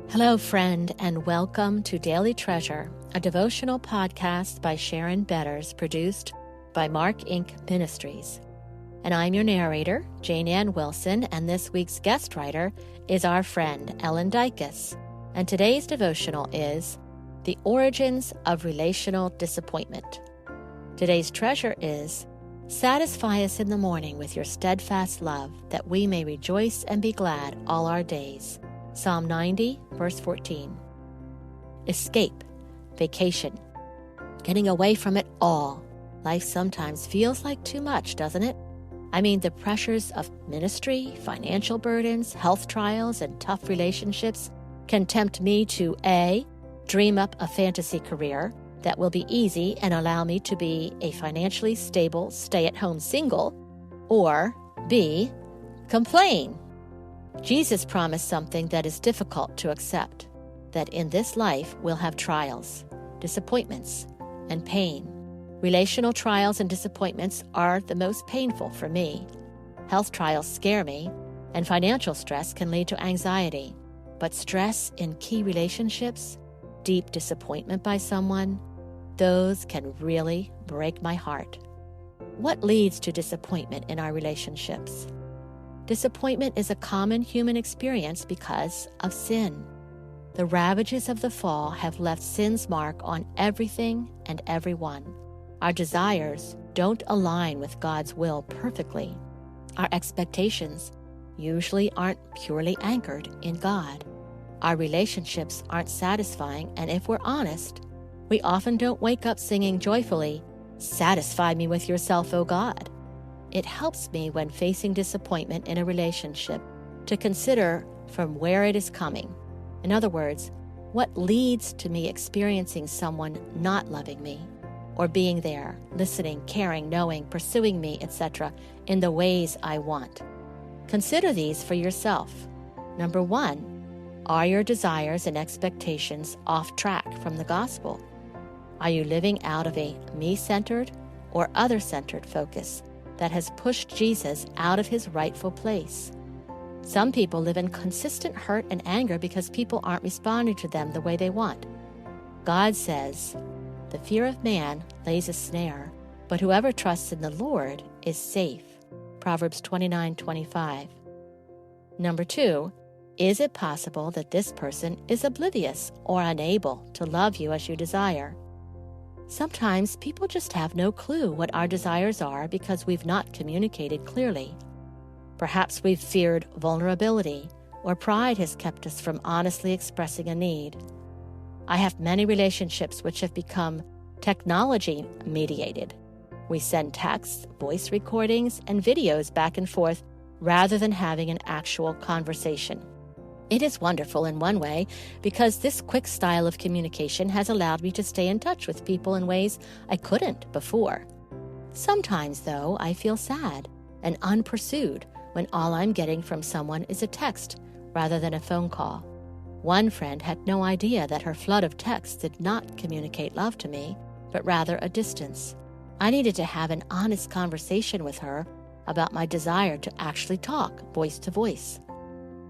Hello, friend, and welcome to Daily Treasure, a devotional podcast by Sharon Betters, produced by Mark Inc. Ministries. And I'm your narrator, Jane Ann Wilson, and this week's guest writer is our friend, Ellen Dykus. And today's devotional is The Origins of Relational Disappointment. Today's treasure is, Satisfy us in the morning with your steadfast love, that we may rejoice and be glad all our days. Psalm 90, verse 14. Escape, vacation, getting away from it all. Life sometimes feels like too much, doesn't it? I mean, the pressures of ministry, financial burdens, health trials, and tough relationships can tempt me to A, dream up a fantasy career that will be easy and allow me to be a financially stable, stay-at-home single, or B, complain. Jesus promised something that is difficult to accept, that in this life we'll have trials, disappointments, and pain. Relational trials and disappointments are the most painful for me. Health trials scare me, and financial stress can lead to anxiety. But stress in key relationships, deep disappointment by someone, those can really break my heart. What leads to disappointment in our relationships? Disappointment is a common human experience because of sin. The ravages of the fall have left sin's mark on everything and everyone. Our desires don't align with God's will perfectly. Our expectations usually aren't purely anchored in God. Our relationships aren't satisfying, and if we're honest, we often don't wake up singing joyfully, "Satisfy me with yourself, O God." It helps me when facing disappointment in a relationship to consider from where it is coming. In other words, what leads to me experiencing someone not loving me, or being there, listening, caring, knowing, pursuing me, etc., in the ways I want. Consider these for yourself. Number 1, are your desires and expectations off track from the gospel? Are you living out of a me-centered or other-centered focus that has pushed Jesus out of his rightful place? Some people live in consistent hurt and anger because people aren't responding to them the way they want. God says, "The fear of man lays a snare, but whoever trusts in the Lord is safe." Proverbs 29:25. Number 2, is it possible that this person is oblivious or unable to love you as you desire? Sometimes people just have no clue what our desires are because we've not communicated clearly. Perhaps we've feared vulnerability, or pride has kept us from honestly expressing a need. I have many relationships which have become technology-mediated. We send texts, voice recordings, and videos back and forth rather than having an actual conversation. It is wonderful in one way because this quick style of communication has allowed me to stay in touch with people in ways I couldn't before. Sometimes, though, I feel sad and unpursued when all I'm getting from someone is a text rather than a phone call. One friend had no idea that her flood of texts did not communicate love to me, but rather a distance. I needed to have an honest conversation with her about my desire to actually talk voice to voice.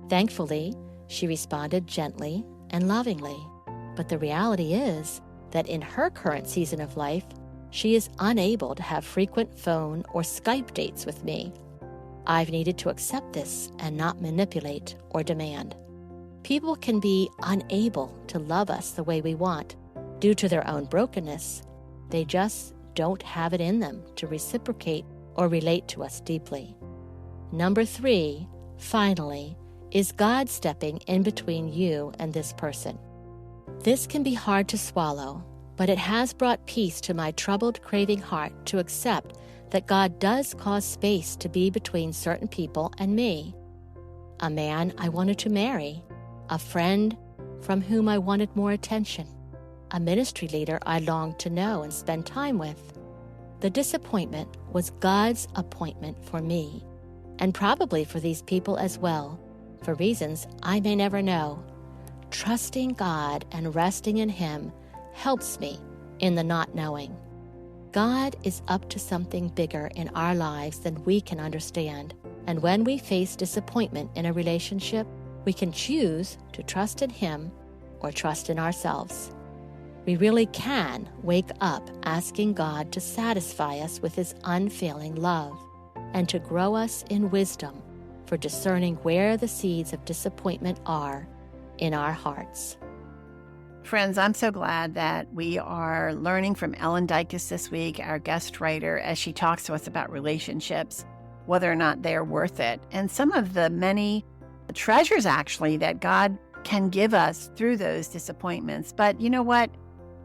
Thankfully, she responded gently and lovingly, but the reality is that in her current season of life, she is unable to have frequent phone or Skype dates with me. I've needed to accept this and not manipulate or demand. People can be unable to love us the way we want due to their own brokenness. They just don't have it in them to reciprocate or relate to us deeply. Number 3, finally, is God stepping in between you and this person. This can be hard to swallow, but it has brought peace to my troubled, craving heart to accept that God does cause space to be between certain people and me. A man I wanted to marry, a friend from whom I wanted more attention, a ministry leader I longed to know and spend time with. The disappointment was God's appointment for me, and probably for these people as well, for reasons I may never know. Trusting God and resting in Him helps me in the not knowing. God is up to something bigger in our lives than we can understand, and when we face disappointment in a relationship, We can choose to trust in Him or trust in ourselves. We really can wake up asking God to satisfy us with His unfailing love and to grow us in wisdom for discerning where the seeds of disappointment are in our hearts. Friends, I'm so glad that we are learning from Ellen Dykes this week, our guest writer, as she talks to us about relationships, whether or not they're worth it, and some of the many treasures, actually, that God can give us through those disappointments. But you know what?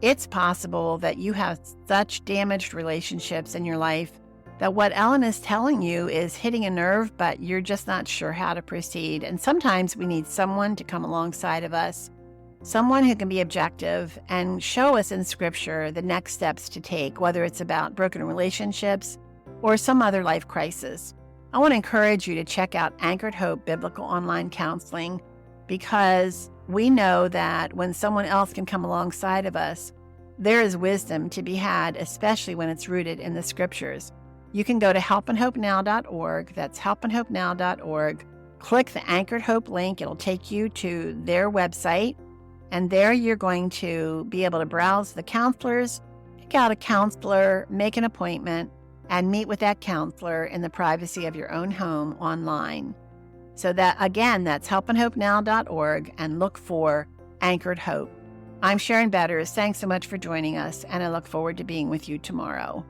It's possible that you have such damaged relationships in your life that what Ellen is telling you is hitting a nerve, but you're just not sure how to proceed. And sometimes we need someone to come alongside of us, someone who can be objective and show us in Scripture the next steps to take, whether it's about broken relationships or some other life crisis. I want to encourage you to check out Anchored Hope Biblical Online Counseling, because we know that when someone else can come alongside of us, there is wisdom to be had, especially when it's rooted in the Scriptures. You can go to helpandhopenow.org. That's helpandhopenow.org. Click the Anchored Hope link. It'll take you to their website. And there you're going to be able to browse the counselors, pick out a counselor, make an appointment, and meet with that counselor in the privacy of your own home online. So that, again, that's helpandhopenow.org, and look for Anchored Hope. I'm Sharon Betters. Thanks so much for joining us, and I look forward to being with you tomorrow.